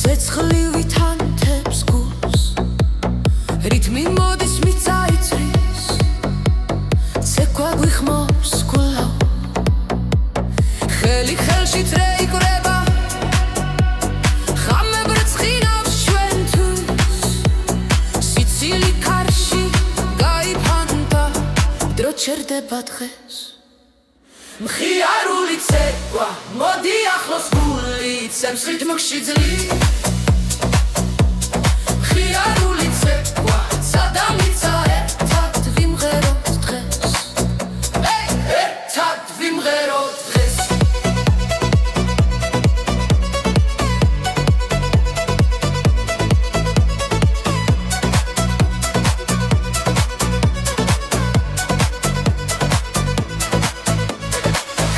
ცეცხლივი თანთებს გულს რითმი მოდის მიწაიწრის ცეკვა გვიხმობს გულავ ხელი ხელში წრეიკვრება ხამებრ ცხინავს ჩვენთვის სიცილი კარში გაიფანტა დრო ჩერდება დღეს მხიარული ცეკვა მოდი ახლოს გული ცემს რითმში ძლივ მხიარული ცეკვა სადამიცა ერთად ვიმღეროთ დღეს ერთად ვიმღეროთ დღეს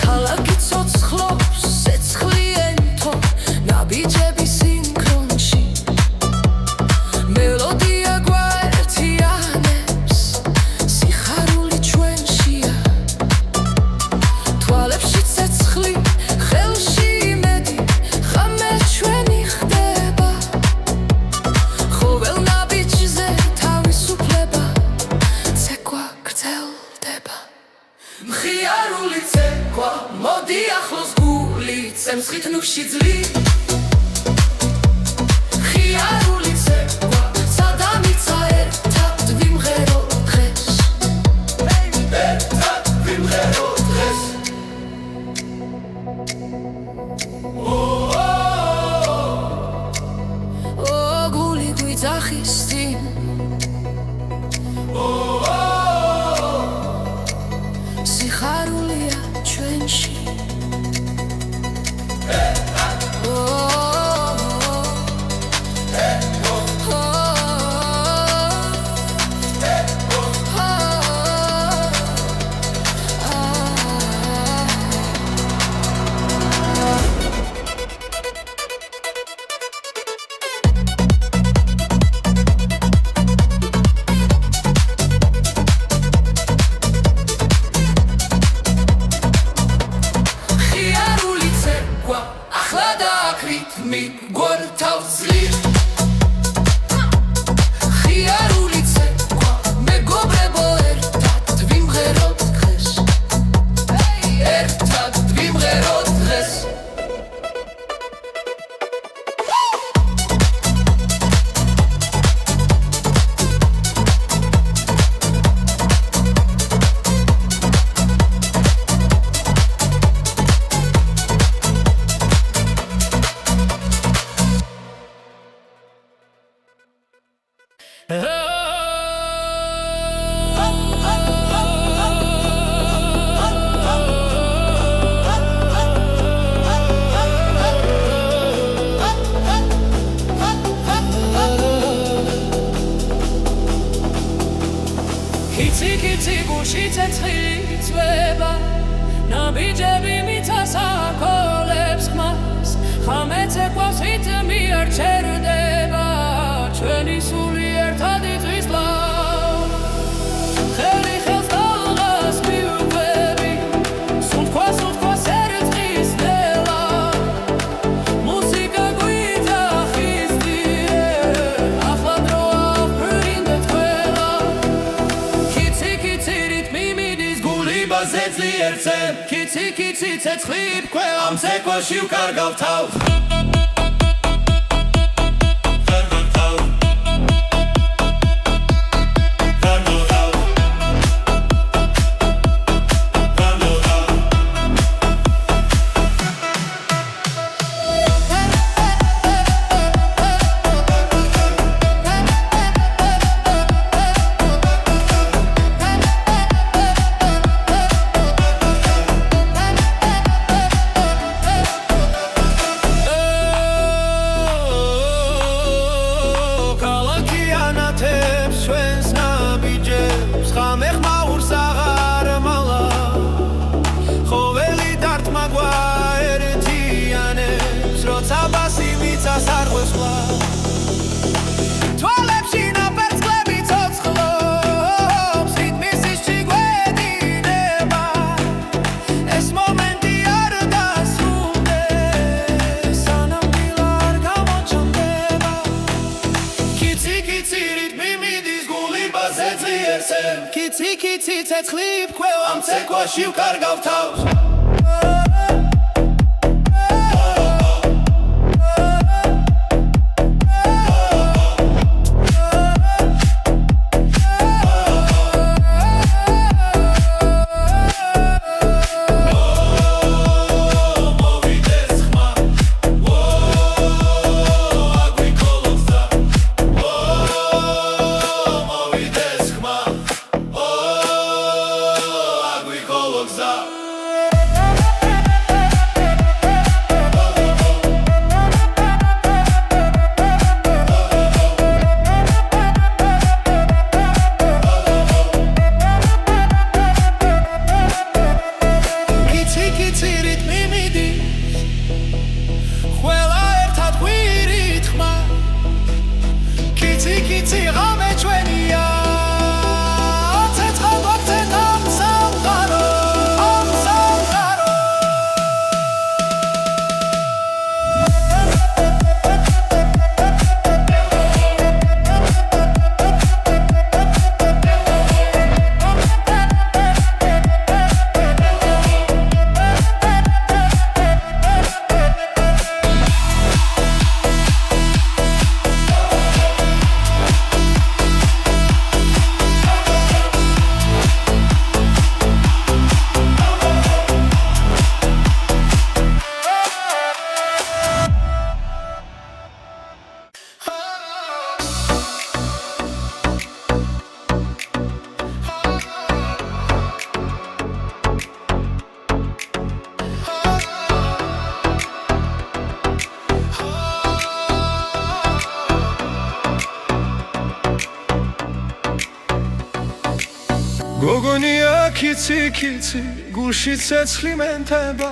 ქალაქი ცოცხლობს ცეცხლიენთო ნაბიჯები სინქრონში მელოდია გვაერთიანებს სიხარული ჩვენშია თვალებში ცეცხლი ხელში იმედი ხამე ჩვენი ხდება ყოველ ნაბიჯზე თავისუფლება ცეკვა გრძელდება მხიარული ცეკვა მოდი ახლოს გული ცემს რითმში ძლივ მხიარული ცეკვა სადამიცა ერთად ვიმღეროთ დღეს ერთად ვიმღეროთ დღეს გული გვიძახის წინ სიხარულია ჩვენში რითმი გვართავს ძლივ მხიარული ცეკვა მეგობრებო ერთად ვიმღეროთ დღეს ერთად ვიმღეროთ დღეს კიცი გულში ცეცხლი წვება ნაბიჯები მიწას აკოლებს ხმას ხამე ცეკვას რითმი არ ჩერდება ჩვენი სული ერთად იწვის ლავ ხელი ხელს დაღას მივუყვები სუნთქვას ერწყის ნელა მუსიკა გვიძახის ძიერ ახლა დროა ვფრინდეთ ყველა კიცი რითმი მიდის გული ბაზეძლიერ წემ კიცი ცეცხლი ვქვა ამ ცეკვაში ვკარგავ თავს კიცი ცეცხლი ფქვევა ამ ცეკვაში ვკარგავ თავს გოგონია კიცი გულში ცეცხლი მენთება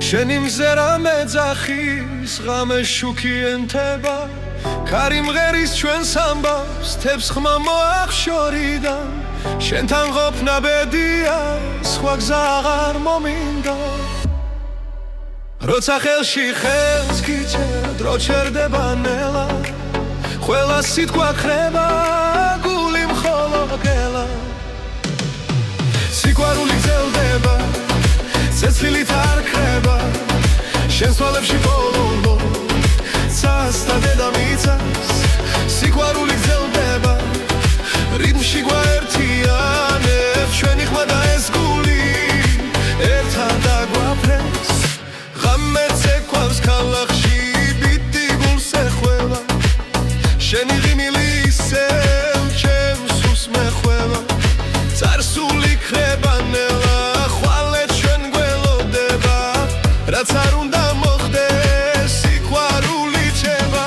შენი მზერა მეძახის ღამე შუქი ენთება ქარი მღერის ჩვენს ამბავს თებს ხმა მოახშორიდან შენთან ყოფნა ბედია სხვა გზა აღარ მომინდა როცა ხელში ხელს გიჩერდ დრო ჩერდება ნელა ყველა სიტყვა ხრება გული მხოლოდ გელა სიყვარული გრძელდება ცეცხლით არ ქრება შენს თვალებში ბოლო ცას და დედამიწას სიყვარული გრძელდება რიტმში გვაერთიანებს ჩვენი ხმა და ეს გული ერთად დაგვაფრენს ღამე ცეკვავს ქალაქში ბიტი გულს ეხველა შენი ღიმილი ისევ ჩემს სულს მეხველა წარსული ქრება ნელა ხვალე ჩვენ გველოდება რაც არ უნდა მოხდეს სიყვარული ჩება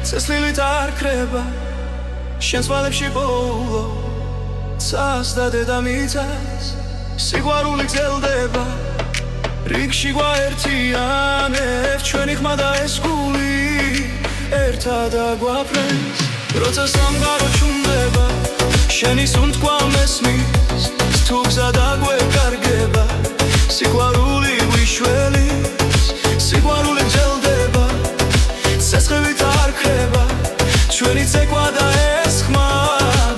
ცეცხლით არ ქრება შენს თვალებში ბოლო ცას და დედამიწას სიყვარული გრძელდება რიგში გვაერთიანებს ჩვენი ხმა და ეს გული ერთად დაგვაფრენს როცა სამყარო ჩუმდება შენი სუნთქვა მესმის თუ გზა დაგვეკარგება სიყვარული ვიშველის სიყვარული გრძელდება ცეცხლით არ ქრება ჩვენი ცეკვა და ეს ხმა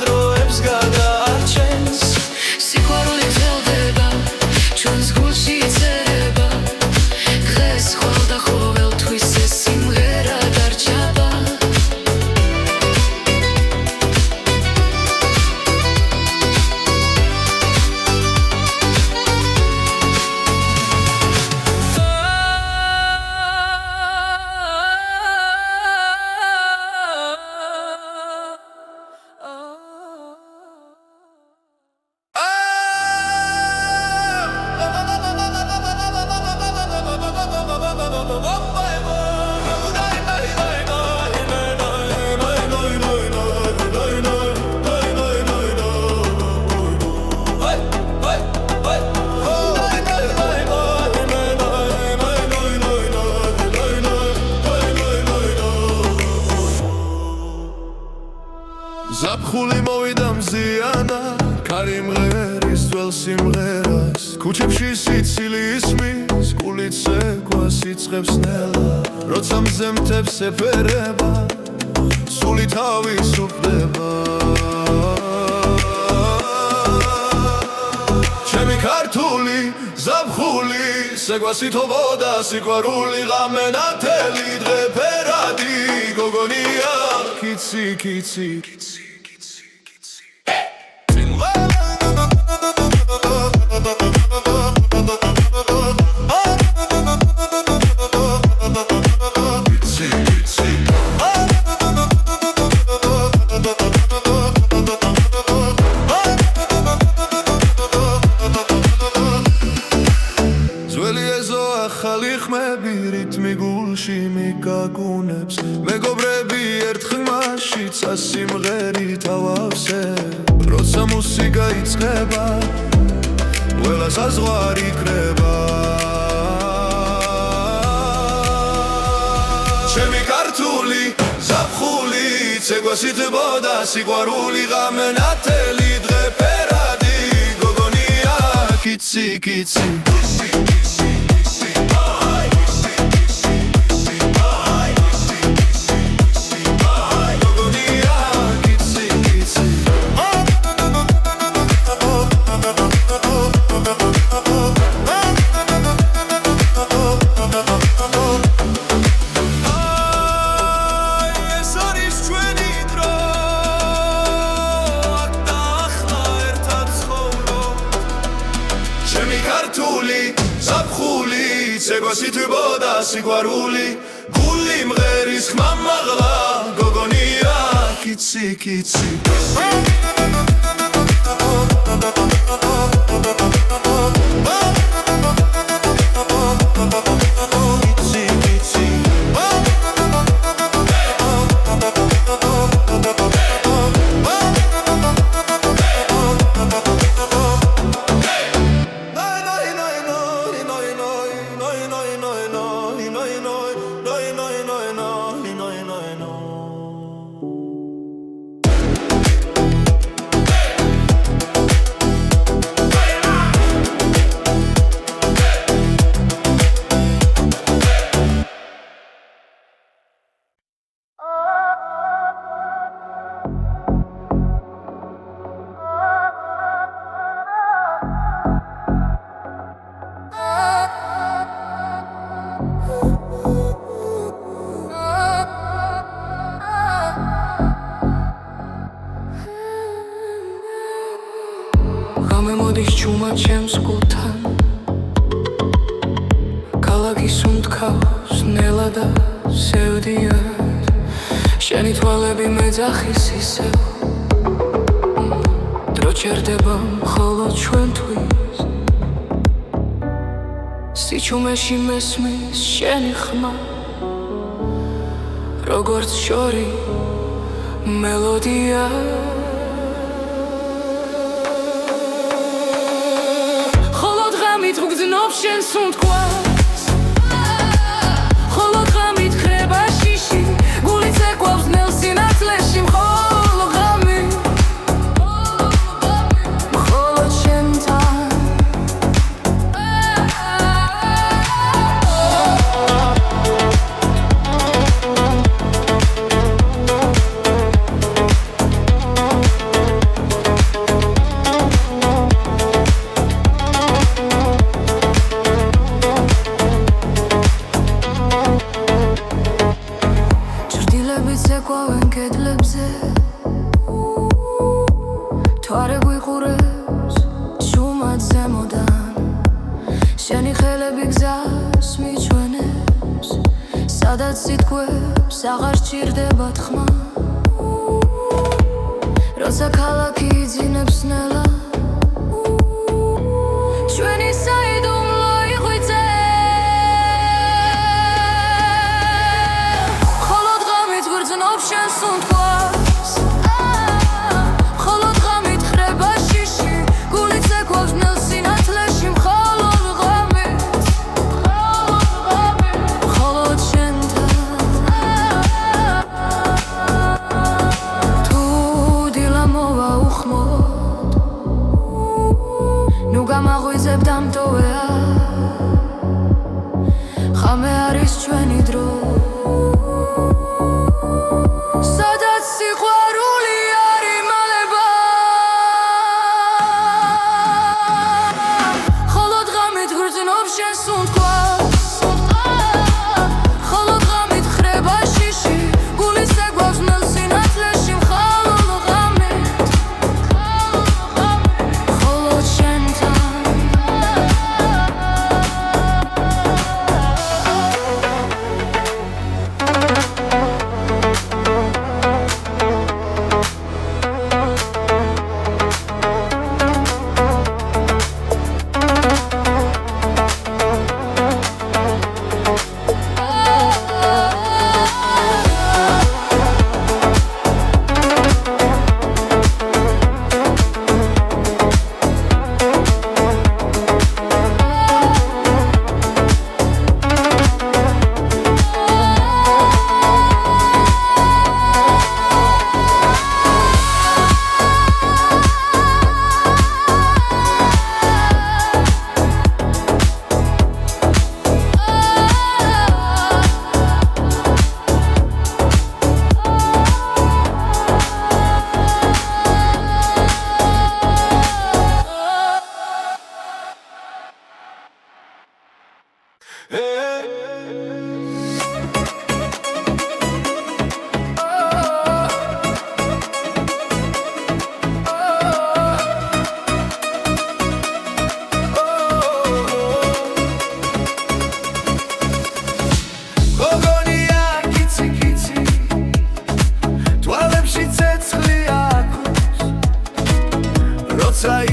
დროებს გადაარჩენს სიყვარული გრძელდება ჩვენს გულში წერება დღეს ხვალ და ყოველთვის ეს სიმღერა დარჩება ზაფხული მოვიდა მზიანა ქარი მღერის ძველ სიმღერას ქუჩებში სიცილი ისმის გულით ცეკვას იწყებს ნელა როცა მზემთებს ეფერება სული თავისუფლდება ჩემი ქართული ზაფხული სეგვასითობოდა სიყვარული ღამე ნათელი დღე ფერადი გოგონია კიცი კიცი ახალი ხმები რითმი გულში მიგაგუნებს მეგობრები ერთ ხმაში წასიმღერით ავავსებ როცა მუსიკა იწყება ყველა საზღვარი კრება ჩემი ქართული ზაფხული ცეგვასითბოდა სიყვარული ღამე ნათელი დღე ფერადი გოგონია კიცი კიცი ზაფხული ცეგვასითბოდა სიყვარული გული მღერის ხმა მაღლა გოგონია კიცი კიცი გამოდის ჩუმა ჩემს გულთან ქალაქის უმტკავს ნელა და სევდიან შენი თვალები მეძახის ისევ დრო ჩერდება მხოლოდ ჩვენთვის სიჩუმეში მესმის შენი ხმა როგორც შორი მელოდია გძნობ შენს უთქვას ხოლო ღამით ხრება შიში გული ცეკვავს ნელ სინათლეში მხოლო ღამით მხოლოდ შენთან ცეკვავენ კედლებზე თვარე გვიყურებს ჩუმად ზემოდან შენი ხელები გზას მიჩვენებს სადაც სიტყვებს აღარ სჭირდება თქმა როცა ქალაქი იძინებს ნელა ჩვენი საიდუმლო იღვიძე შენს უთქვას მხოლოდ ღამით ხრება შიში გული ცეკვავს ნელ სინათლეში მხოლოდ ღამით მხოლოდ შენთან ნამდოვეა ხამე არის ჩვენი დრო სადაც სიყვარული არ იმალება ხოლო დღამით გრძნობს შენ სუნთქვას ხოლო დღამით ხრება შიში გულის ეგვავს ნელ სინათლეში მხოლოდ ღამით მხოლოდ შენთან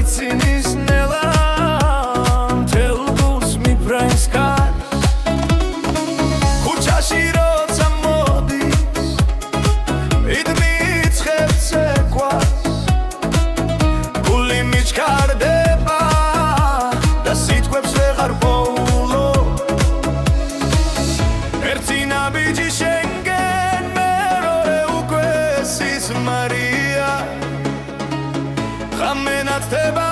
Ცინის ნელა მთელ გულს მიფრენს კარს ქუჩაში როცა მოდის მიდმიცხებს ეკვას გული მიჩქარდება და სიტყვებს ვეღარ პოულო ერთი ნაბიჯი შენგენ მეორე უკვე სისმარია ხამენად ხდება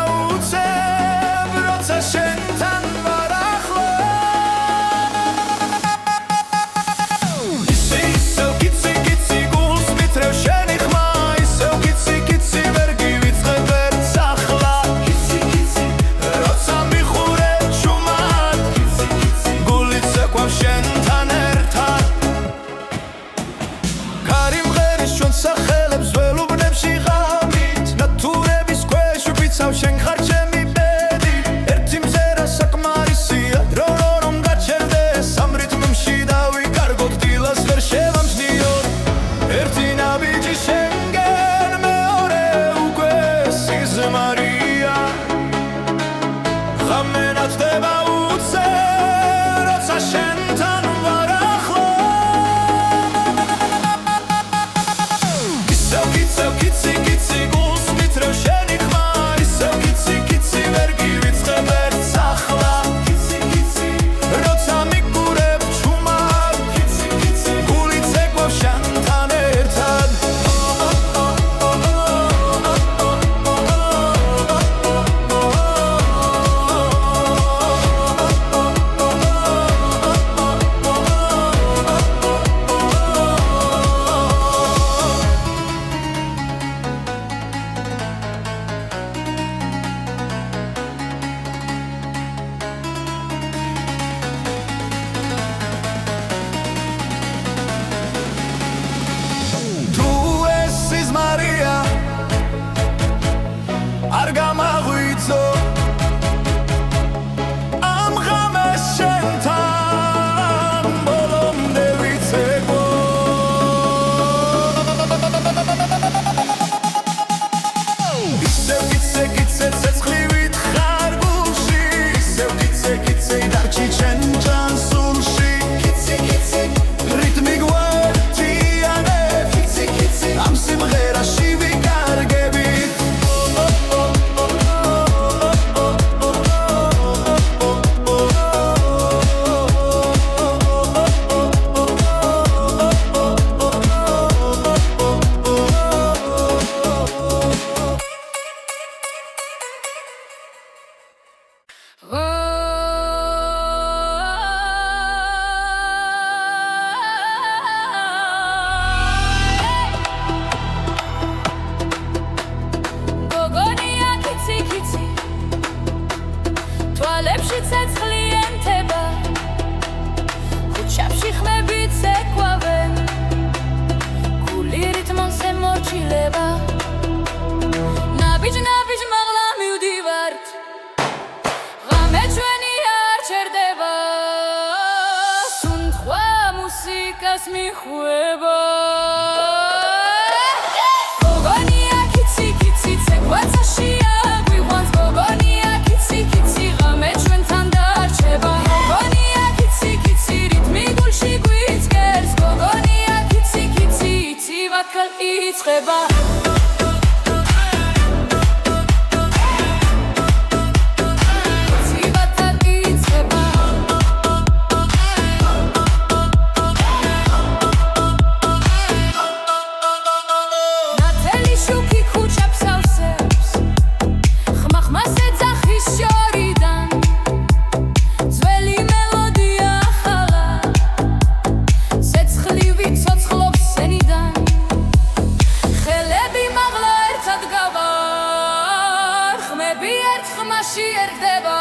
მაში ერდება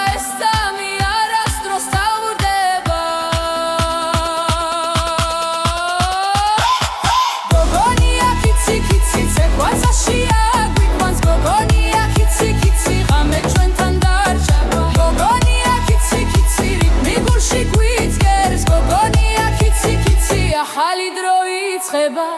ეს სამი არასდროს თავდება გოგონია კიცი კიცი ცეკვაცაშია გვიყვანს გოგონია კიცი კიცი ღამე ჩვენთან დარჩება გოგონია კიცი კიცი რიტმი გულში გვიძგერს გოგონია კიცი კიცი ახალი დრო იწყება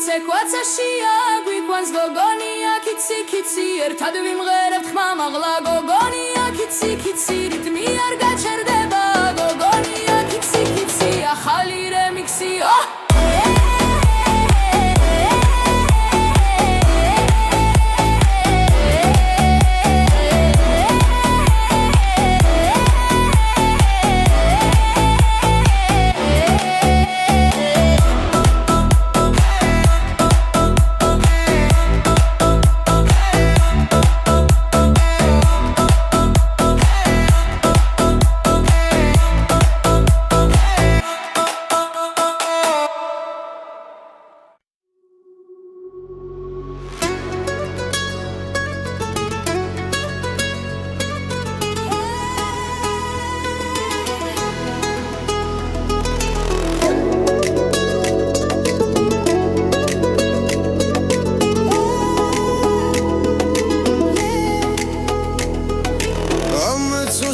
ცეკვაცაშია გვიყვანს გოგონია კიცი კიცი ერთად ვიმღერებთ ხმამაღლა გოგონია კიცი კიცი რიტმი არ გაჩერდება გოგონია კიცი კიცი ახალი რემიქსი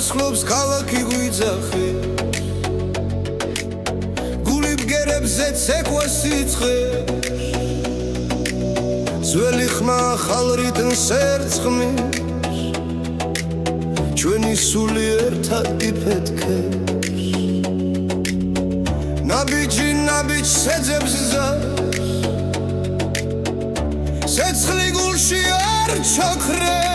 სხლობს ქალაქი გვიძახე გული ბგერებზე ცეკვა სიცხე ძველი ხმა ახალ რიტმს ერწყმის ჩვენი სული ერთად იფეთქებს ნაბიჯი ნაბიჯს ეძებს ზარს ცეცხლი გულში არ ჩაქრებს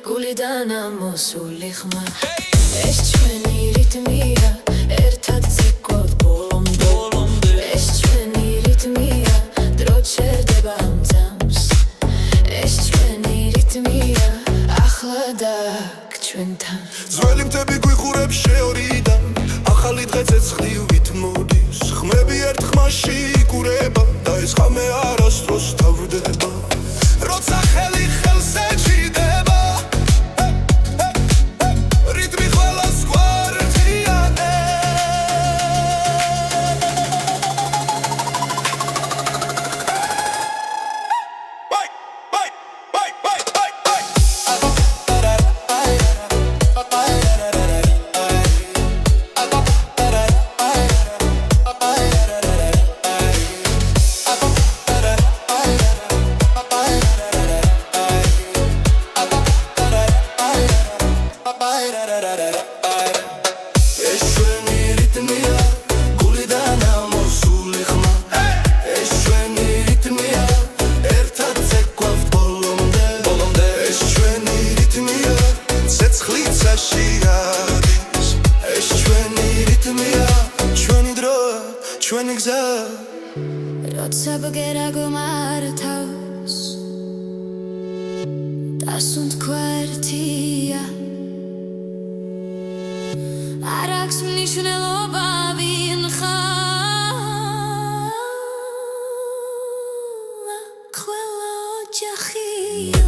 გულიდან ამოსული ხმა ეს ჩვენი რიტმია ერთად ცეკვავთ ბოლომდე ეს ჩვენი რიტმია დრო ჩერდება ამ ძამს ეს ჩვენი რიტმია ახლა დაგ ჩვენთან ძველი მთები გვიხურებს შეორიდან ახალი დღე ცეცხლივით მოდის ხმები ერთ ხმაში იკურება და ეს ხამე არასდროს თავდება როცა ხელი ხელს ეჭიდება როცა ბგერა გმართავს დასუნთ ქვერტია არ აქვს მნიშვნელობა ვინ ხარ ყველა ოჯახია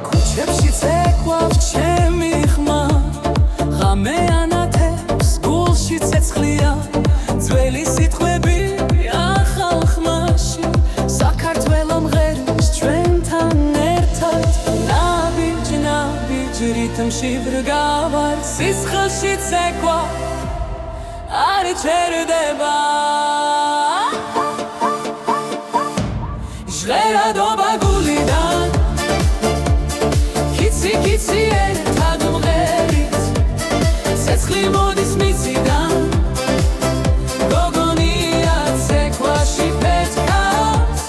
ქუჩებში წეკვავს ჩემი ხმა ღამე ანათებს გულში ცეცხლია ძველი სიტყვები ახალ ხმაში საქართველო მღერის ჩვენთან ერთად ნაბიჯ რითმში ბრგავარ სისხლში ცეკვა არ ჩერდება ჟღერადობა გულიდან Kitsi ერთად მღერით ცეცხლი მოდის მიწიდან გოგონია ცეკვაში პეთქავს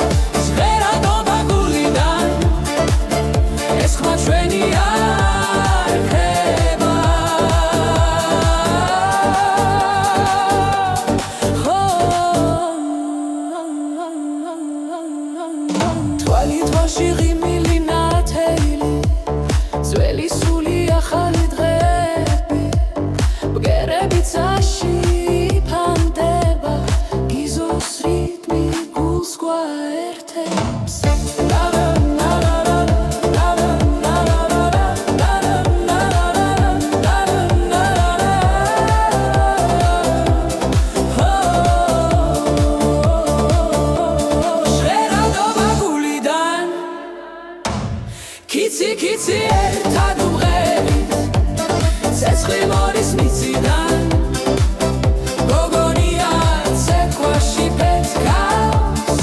ჟღერადობა გულიდან ეს ხმა ჩვენი არ ხება თვალი თვალში ღიმილი ნათელი ძველი სული ახალი დღეები ბგერები წაში ფანდება გიზოს რიტმი გულს გვაერთებს ჟღერადობა გულიდან Kitsi ერთად მღერით ცეცხლი მოდის მიწიდან გოგონია ცეკვაში პეთქავს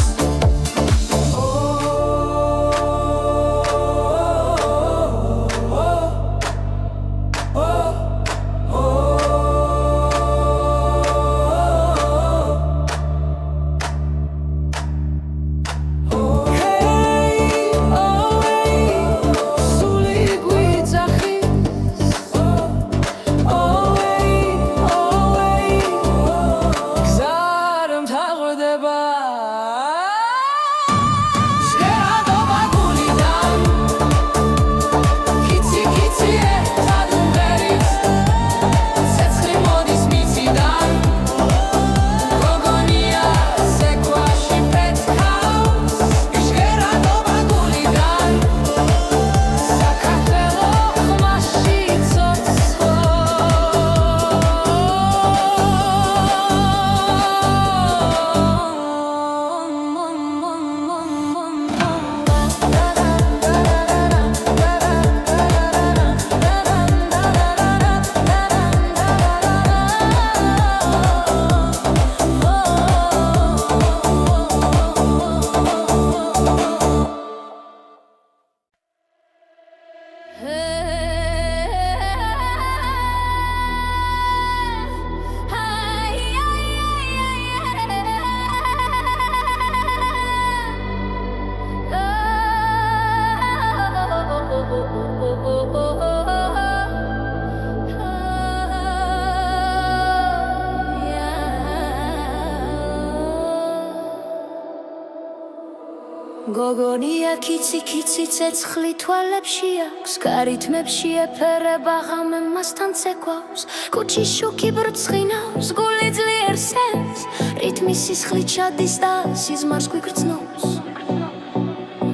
გოგონია კიცი ცეცხლი თვალებში აქვს გარითმებში ეფერება ღამე მასთან ცეკვავს კუჩის შუქი ბრწყინავს გული ძლიერ სენს რიტმი სისხლით ჩადის და სიზმარს გვიგრძნობს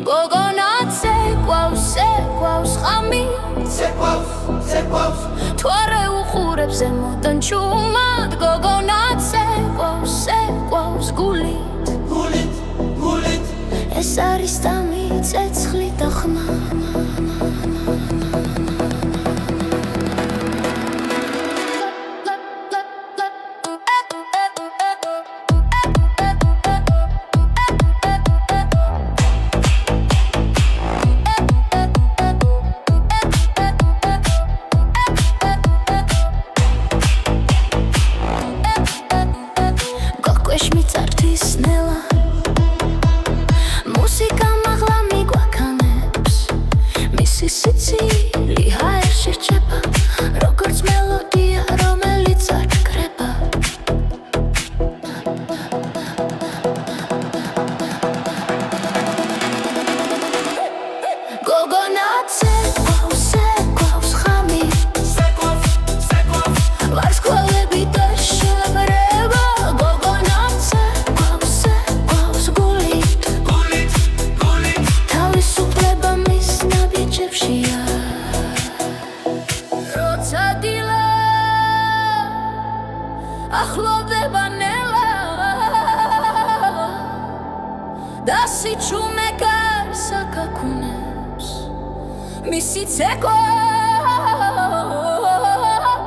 გოგონა ცეკვავს ღამი ცეკვავს თვარე უხურებს ზემოდან ჩუმად გოგონა ცეკვავს გულით ეს არის დამი ცეცხლი და ხმა შუმე გასაკაკუნებს მისი ცეკვა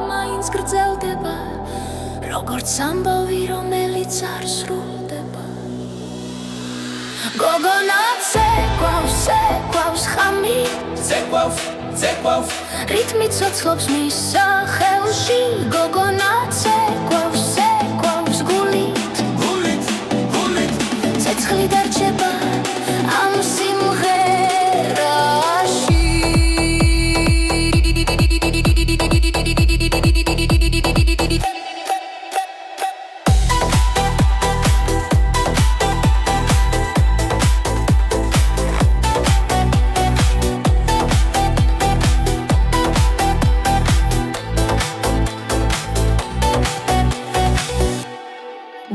მაინც გრძელდება როგორც ამბავი რომელიც არ სრულდება გოგონა ცეკვავს ხამით ცეკვავს რითმი ცოცხლობს მის სახელში გოგონა ცეკვავს გულით ცეცხლი დარჩება ამ სიმღერაში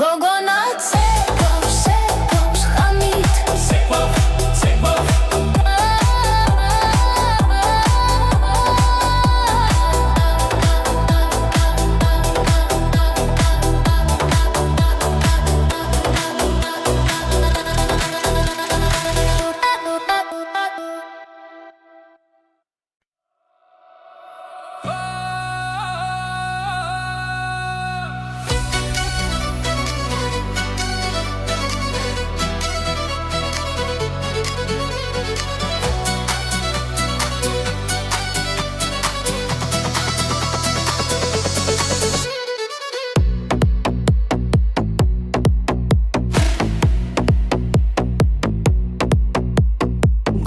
გოგონა ცეკვავს ხამით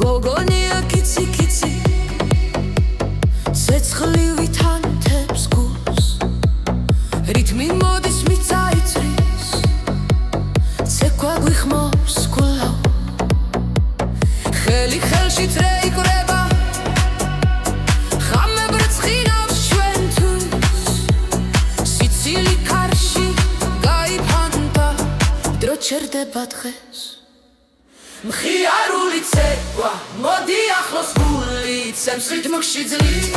გოგონია კიცი ცეცხლივით ანთებს გულს რითმი მოდის მიწაიწრის ცეკვა გვიხმობს გულავ ხელი ხელში წრეიკრება ხამე ბრწყინავს ჩვენთვის სიცილი კარში გაიფანტა დრო ჩერდება დღეს მხიარული ცეკვა მოდი ახლოს გულით ცემსხით მუქში ძლით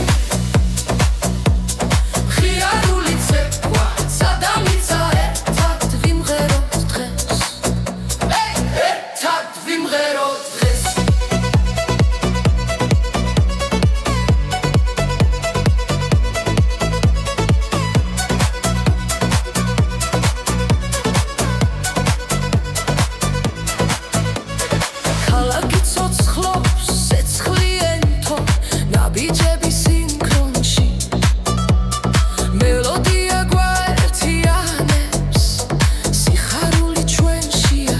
მხიარული ცეკვა სადამიცა ერთად ვიმღეროთ დღეს ერთად ვიმღეროთ დღეს ქალაქი ცოცხლობს ცეცხლიენთო ნაბიჯები სინქრონში მელოდია გვაერთიანებს სიხარული ჩვენშია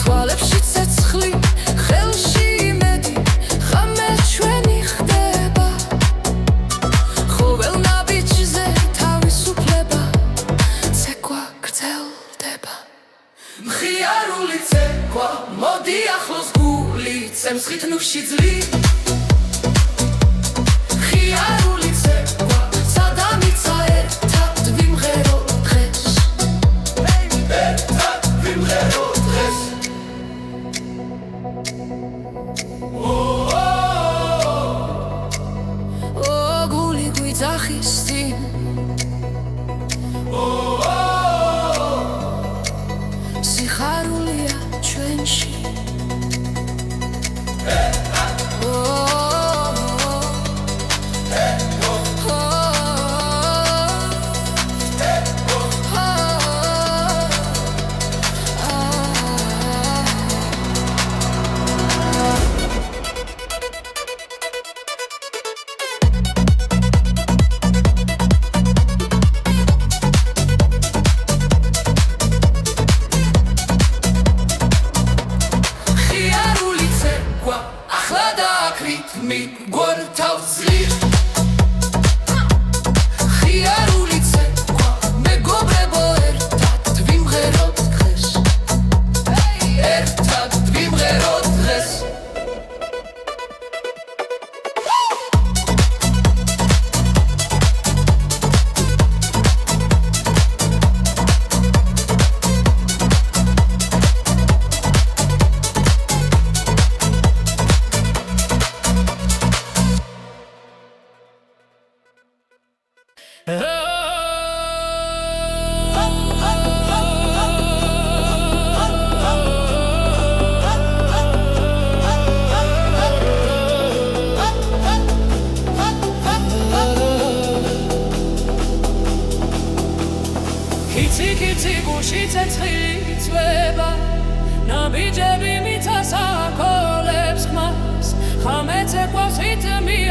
თვალებში ცეცხლი ხელში იმედი ხამე ჩვენი ხდება ყოველ ნაბიჯზე თავისუფლება ცეკვა გრძელდება მხიარული ცეკვა მოდი ახლოს გულით ცემსხით ნუში ძლით მხიარული ცეკვა სადამიცა ერთად ვიმღეროთ დღეს ერთად ვიმღეროთ დღეს გული გვიძახის წინ სიხარულია ჩვენში რითმი გვართავს ძლიერს ხიარული ცეკვა მეგობრებო ერთად ვიმღეროთ დღეს ერთად ვიმღეროთ დღეს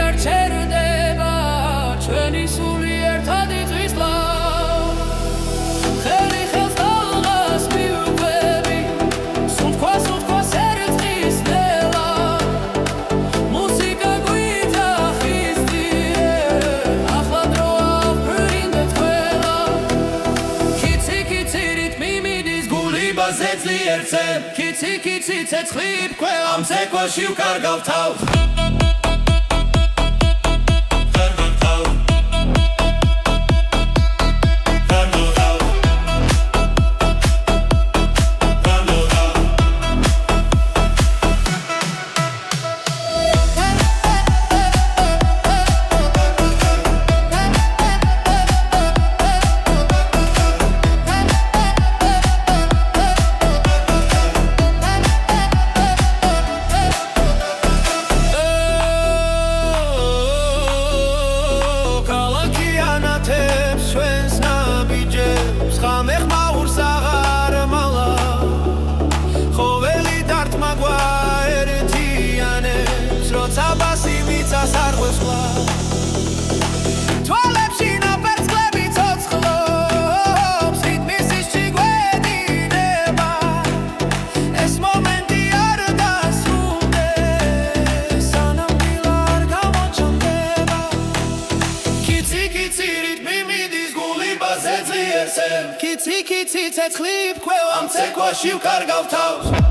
არ ჩერდება ჩვენი სული ერთად იწვის ლავ ხელი ხელს დალღას მივხვები სუნთქვა ერწყის ნელა მუსიკა გვიძახისდიე ახლა დროა ვფრინდეთ ყველა კიცი რიტმი მიდის გული ბაზეძლი ერთზე კიცი ცეცხლი ფქვევა ამ ცეკვაში ვკარგავ თავს კიცი ცეცხლი ფქვევა ამ ცეკვაში ვკარგავ თავს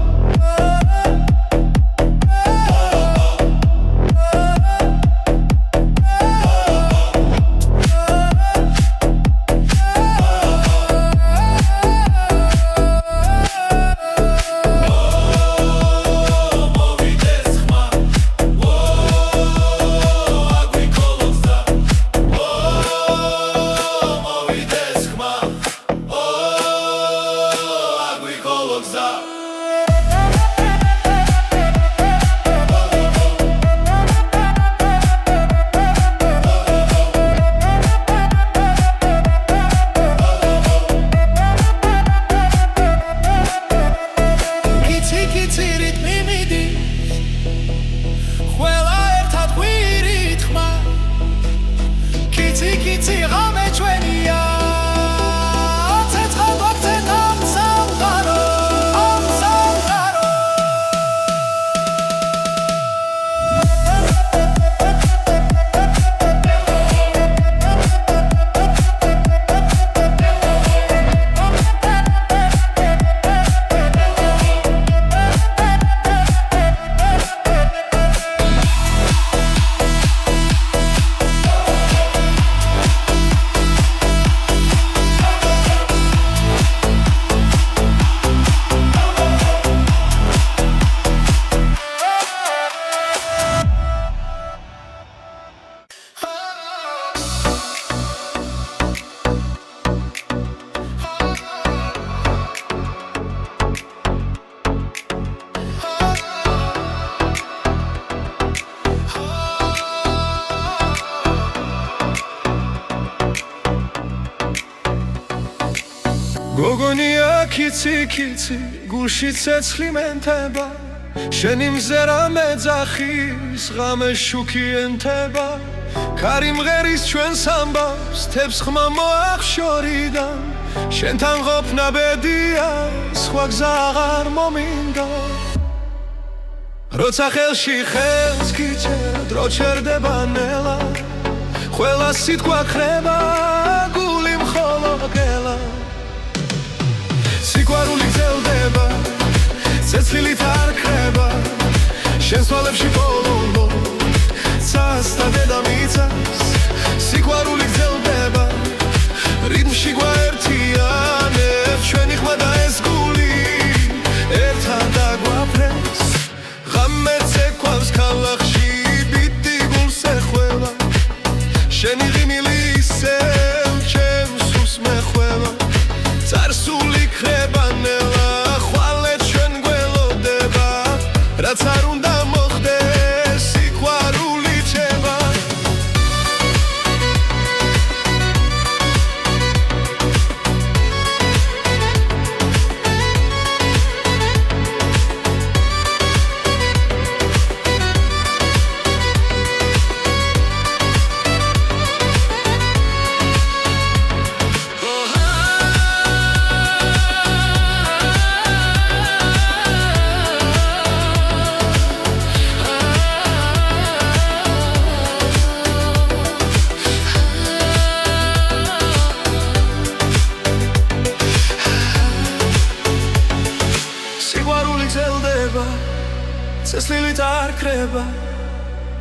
გოგონია კიცი გულში ცეცხლი მენთება შენი მზერა მეძახის ღამე შუქი ენთება ქარი მღერის ჩვენს ამბავს თებს ხმა მოახშორიდან შენთან ყოფნა ბედია სხვა გზა აღარ მომინდა როცა ხელში ხელს გიჩერდ დრო ჩერდება ნელა ყველა სიტყვა ხრება გული მხოლოდ გელა სიყვარული გრძელდება ცეცხლით არ ქრება შენს თვალებში ბოლო ცასთა დედამიწას სიყვარული გრძელდება რიტმში გვაერთიანებს ჩვენი ხმა და ეს გული ერთად აგვაფრენს ღამე ცეკვავს ქალაქში ბიტი გულს ეხვევა შენი ღიმილი ისევ ჩემს სულს მეხვევა წარსული ქრება ნელა ხვალე ჩვენ გველოდება რაც არ უნდა მოხდეს გრძელდება წესლილით არ ქრება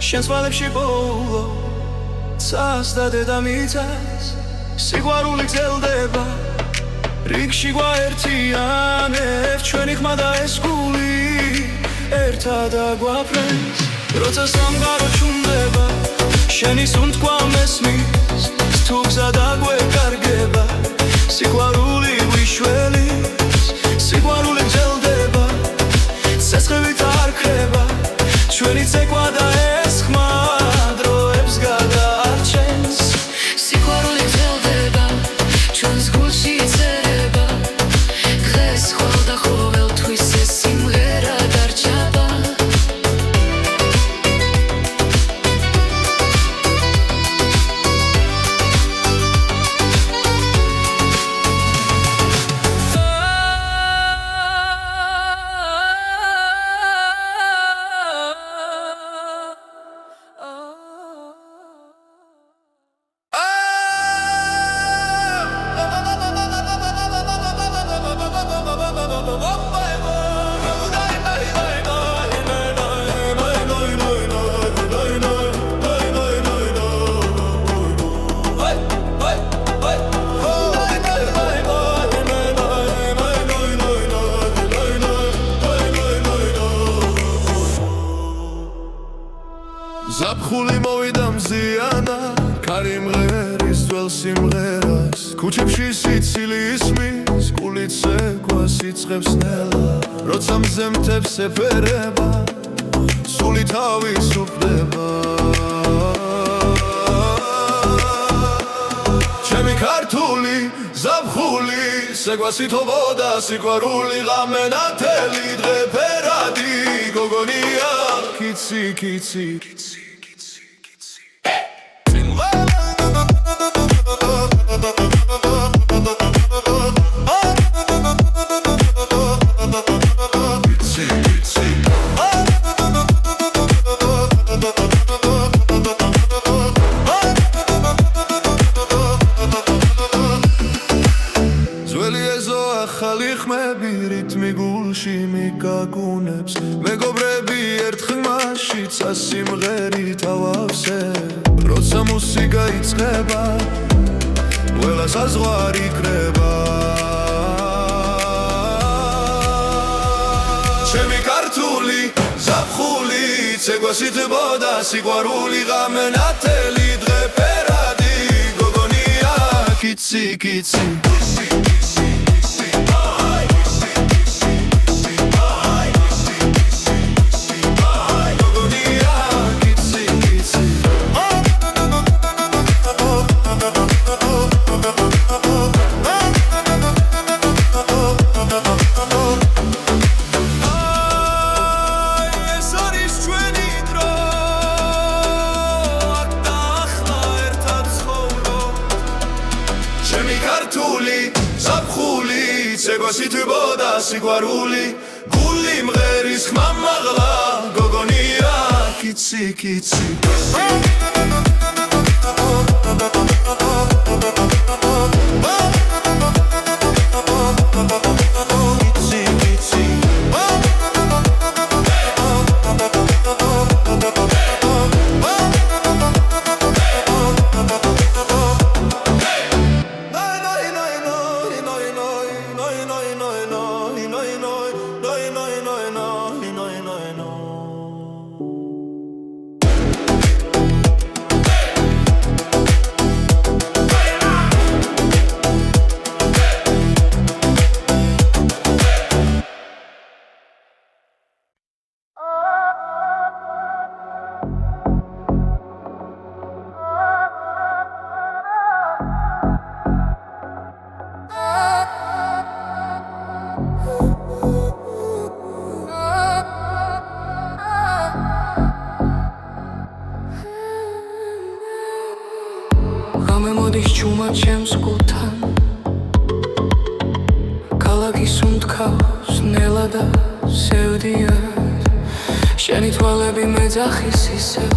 შენს ვალებში ბოლო ცას და დედამიწას სიყვარული გრძელდება რიგში გვაერთიანებ ჩვენი ხმა და ეს გული ერთად აგვაფრენს როცა სამყარო ჩუმდება შენი სუნთქვა მესმის თუ გზა დაგვეკარგება სიყვარული ვიშველის სიყვარული გრძელდება ცეცხლით არ ქრება ჩვენი ცეკვა და ეს ხმა დროებს გადაარჩენს სიყვარული გრძელდება ჩვენს გულში იწერება დღეს ხოლმე ყოველთვის ეს სიმღერა დარჩება ზაფხული მოვიდა მზიანა ქარი მღერის ძველ სიმღერას ქუჩებში სიცილი ისმის გულით ცეკვას იწყებს ნელა როცა მზემთებს ეფერება სული თავისუფლდება ჩემი ქართული ზაფხული ცეკვას ითხოვოდა სიყვარული ღამენათელი დღე ფერადი გოგონია კიცი კიცი ახალი ხმები რიტმი გულში მიგაგუნებს მეგობრები ერთ ხმაში წასიმღერით ავავსებ როცა მუსიკა იწყება ყველა საზღვარი კრება ჩემი ქართული ზაფხული ცეკვას ითხოვდა სიყვარული ღამენათელი დღე ფერადი გოგონია კიცი კიცი ცეკვას ითხოვდა სიყვარული გული მღერის ხმა მაღლა გოგონია კიცი კიცი მოდის ჩუმად ჩემს გულთან ქალაქის უნდქავს ნელა და სევდიან შენი თვალები მეძახის ისევ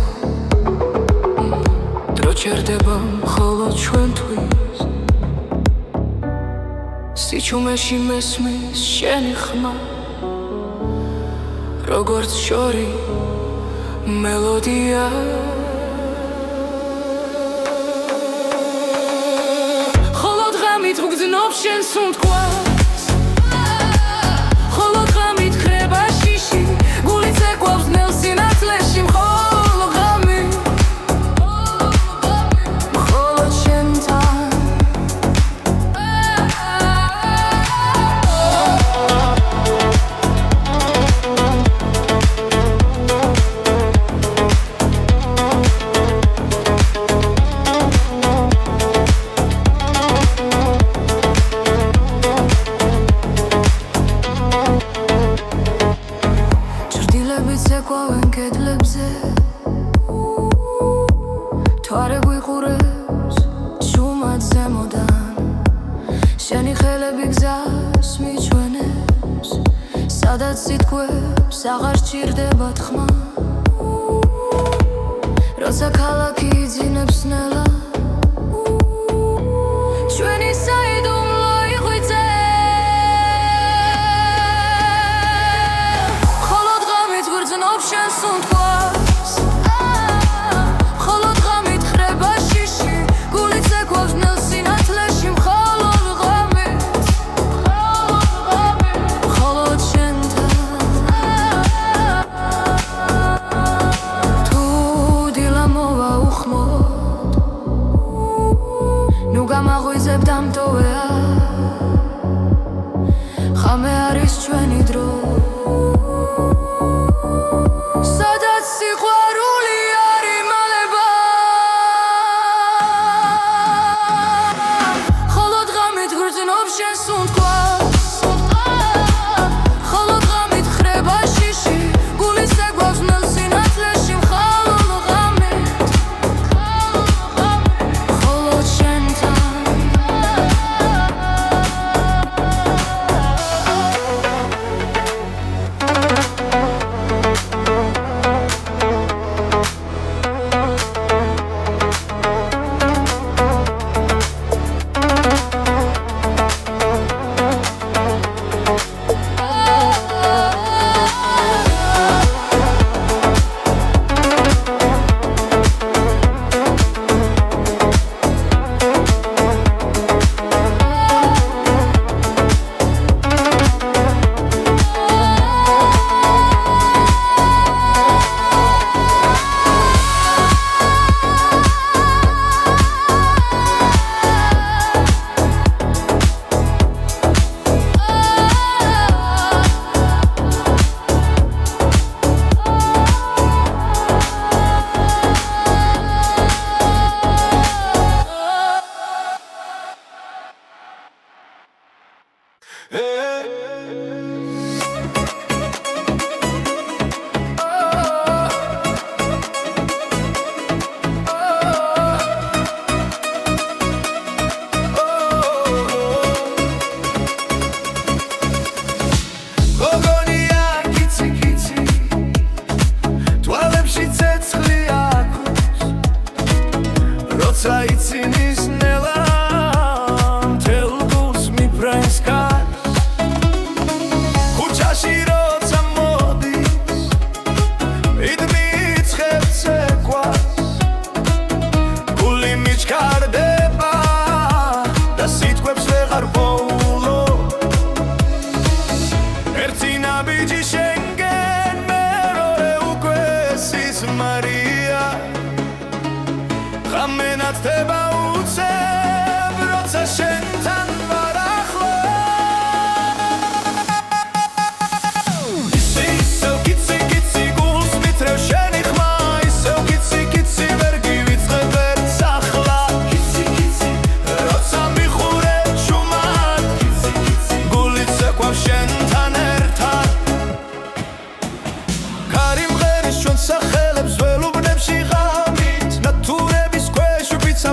დრო ჩერდება მხოლოდ ჩვენთვის სიჩუმეში მესმის შენი ხმა როგორც შორი მელოდია ხოლო დღამით ვგრძნობ შენს სუნთქვას ხოლო დღამით ხრება შიში გული ცეკვავს ნელ სინათლეში მხოლო ღამით მხოლოდ შენთან ცეკვავენ კედლებზე თვარე გვიყურებს შუმად ზემოდან შენი ხელები გზას მიჩვენებს სადაც სიტყვებს აღარ სჭირდება თქმა როცა ქალაქი იძინებს ნელა ჩვენი საიდუმლო იღვიძე გრძნობ შენს სუნთქვას ხოლო დღამით ხრება შიში გული ცეკვავს ნელ სინათლეში მხოლოდ ღამით მხოლოდ შენთან თუ დილა მოვა უხმოდ ნუ გამაღვიძებ დამტოვეა ხამე არის ჩვენი დრო სადაც სიყვარული არ იმალება ხოლო დღამით გრძნობ შენს სუნთქვას ხოლო დღამით ხრება შიში გული ცეკვავს ნელ სინათლეში მხოლოდ ღამით მხოლოდ შენთან Itsinis nela tel gul's mi prens kars Khuchashi rotsa modis idmits kheptsekwas Guli michkardeba da sitquebs vegar poulo Erti nabiji shengen merore ukve sis Maria Khamenat teba utseb rotsa shentan var ახლო Iseo kitsi kitsi guls mitrev sheni khma Iseo kitsi kitsi ver givitskeb erts ახლა Kitsi kitsi rotsa mikhureb shumat Kitsi kitsi guli tsekvav shentan ertat Kari mgheris shon sakhelebs velubnebshi ghamit Naturebis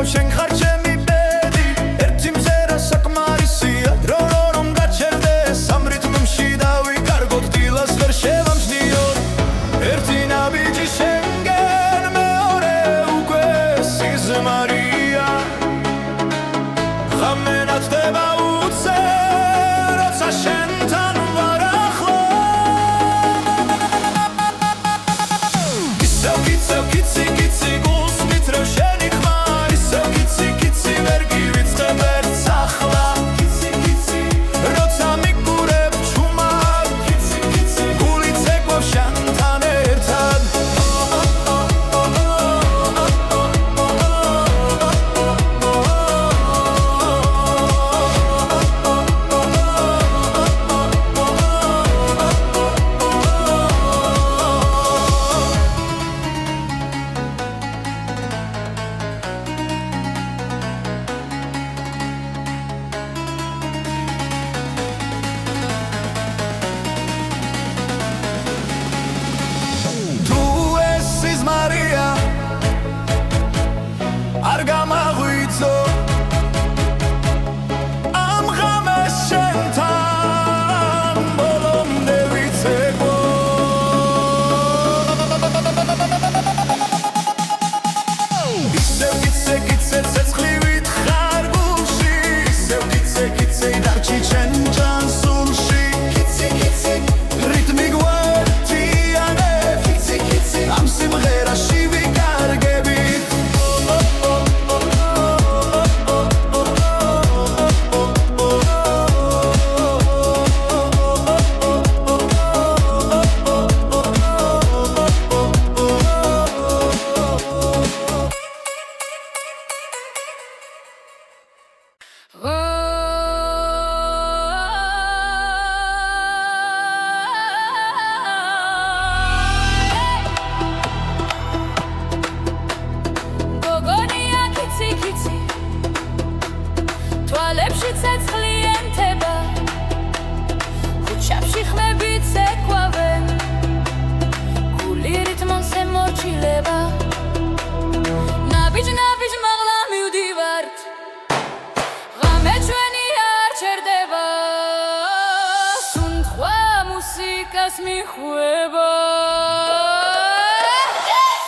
შენ ხარ ჩემი ბედი ერთი მზერა საკმარისია დრო რომ გაჩერდე სამ რიტმში დავიკარგოთ დილას ვერ შევამჩნიო ერთი ნაბიჯი შენგენ მეორე უკვე სიზმარია ხამენად ხდება უცე როცა შენთან ვარ ახლო მიხვება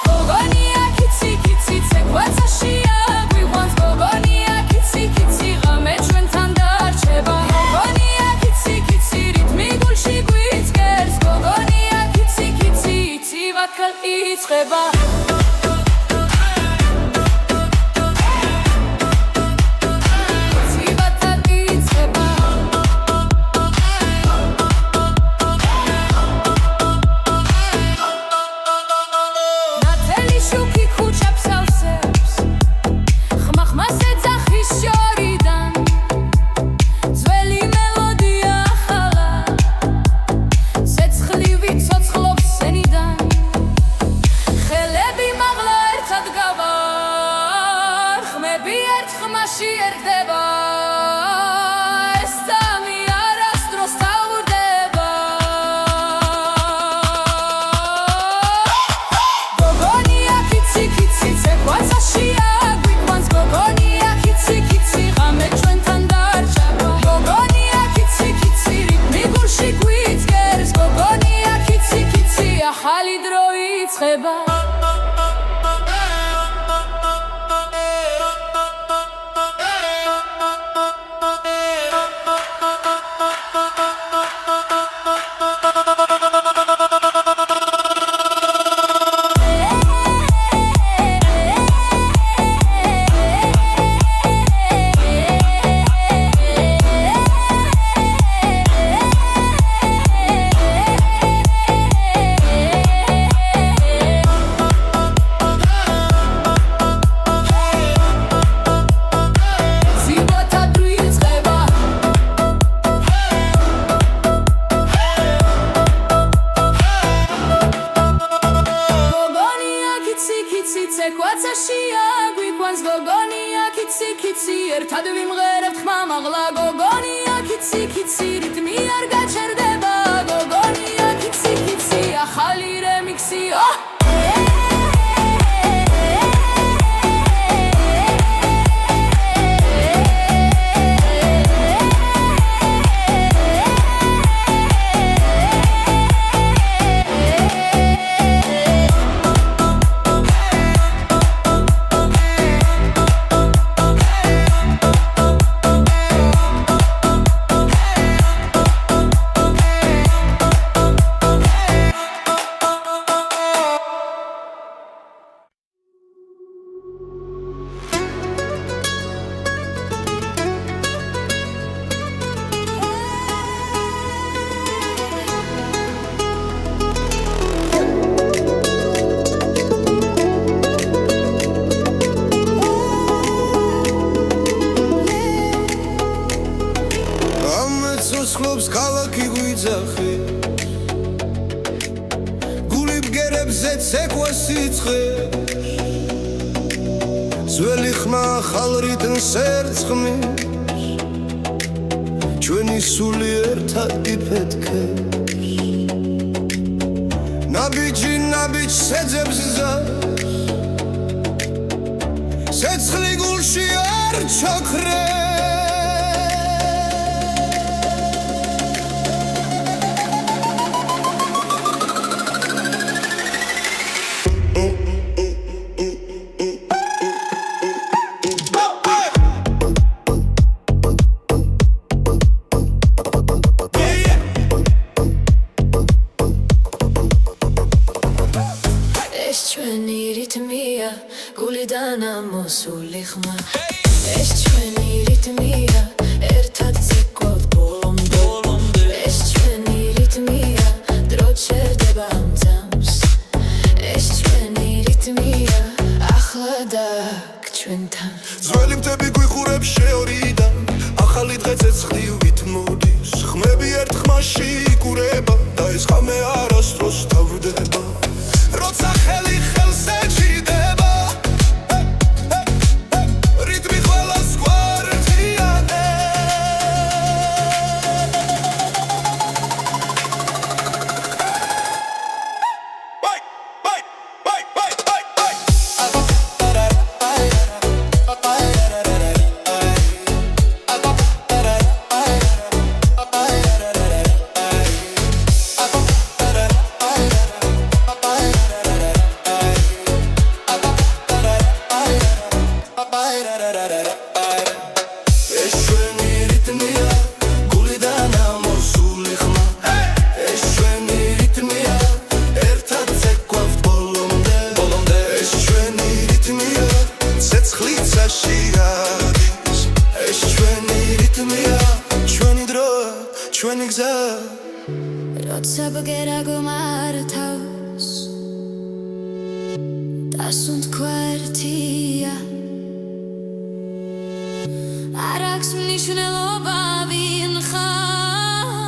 გოგონია კიცი კიცი ცეკვაცაშია გვიყვანს გოგონია კიცი კიცი ღამე ჩვენთან დარჩება გოგონია კიცი კიცი რითმი გულში გვიწყერს გოგონია კიცი კიცი იცივაკალ იწყება შიერდება ეს სამი არასდროს თავდება გოგონია კიცი კიცი ცეკვაცაშია გვიყვანს გოგონია კიცი კიცი ღამე ჩვენთან დარჩება გოგონია კიცი კიცი რითმი გულში გვიწყერს გოგონია კიცი კიცი ახალი დრო იწყება ცეკვაცაშია გვიყვანს გოგონია კიცი კიცი ერთად ვიმღერებთ ხმა მაღლა გოგონია კიცი კიცი რითმი არ გაჩერდება გოგონია კიცი კიცი ახალი რემიქსი ცოცხლობს ქალაქი გვიძახი გული ბგერებზე ცეკვა სიცხე ძველი ხმა ახალ რიტმს ერწყმის ჩვენი სული ერთად იფეთქებს ნაბიჯი ნაბიჯს ეძებს ზარს ცეცხლი გულში არ ჩაქრებს ჩვენი რითმია გულიდან ამოსული ხმა ეს ჩვენი რითმია ერთად ცეკვავთ ბოლომდე ეს ჩვენი რითმია დრო ჩერდება ამ ძამს ეს ჩვენი რითმია ახლა დაგ ჩვენთან ძველი მთები გვიხურებს შეორიდან ახალი დღე ცეცხლივით მოდის ხმები ერთ ხმაში იკურება და ეს ხამე არასდროს თავდება როცა ხელი ხელს ეჭიდება რიტმი ყველას გვარდიანებს băgera martaus Da sunt quartia Arax niciun elobavi în hala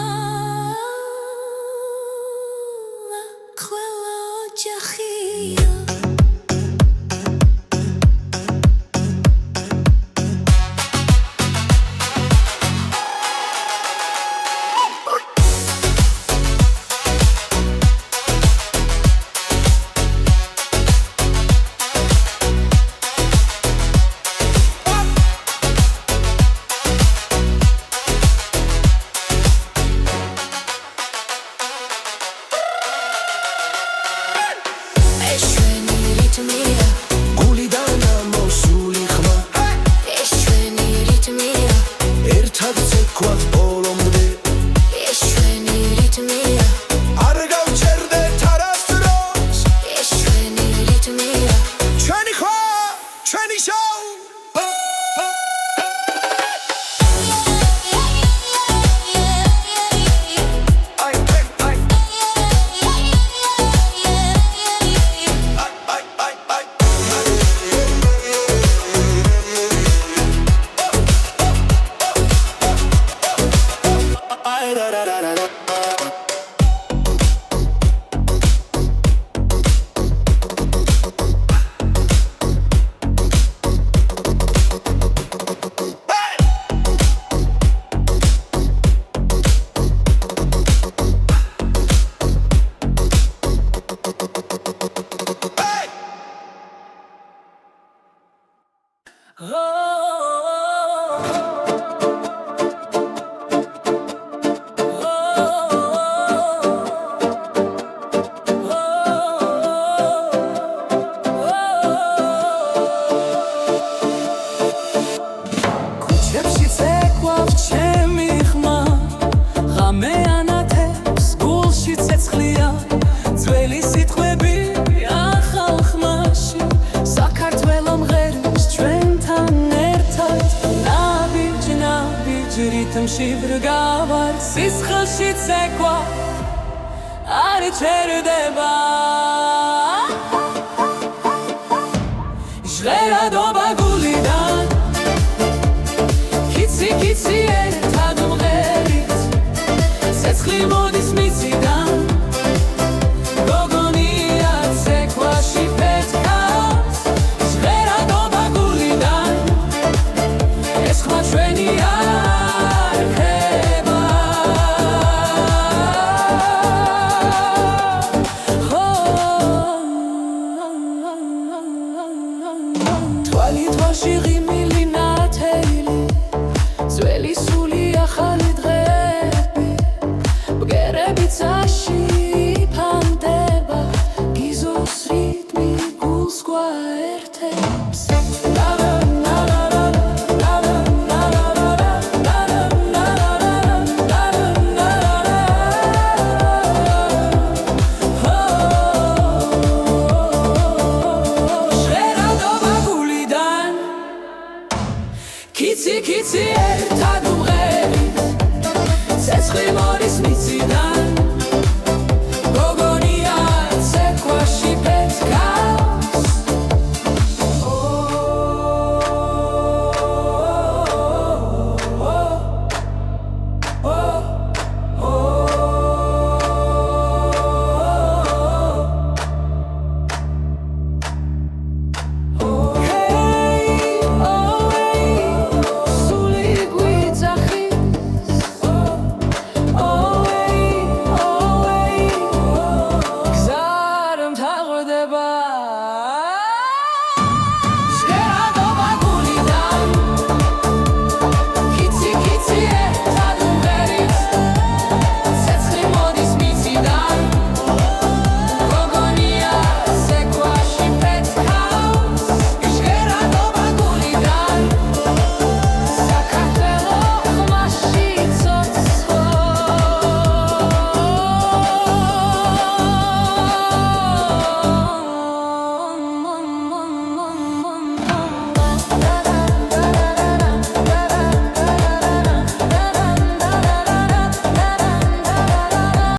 Quella ogiachia რითმში ვრგავარ სისხლში ცეკვა არ ჩერდება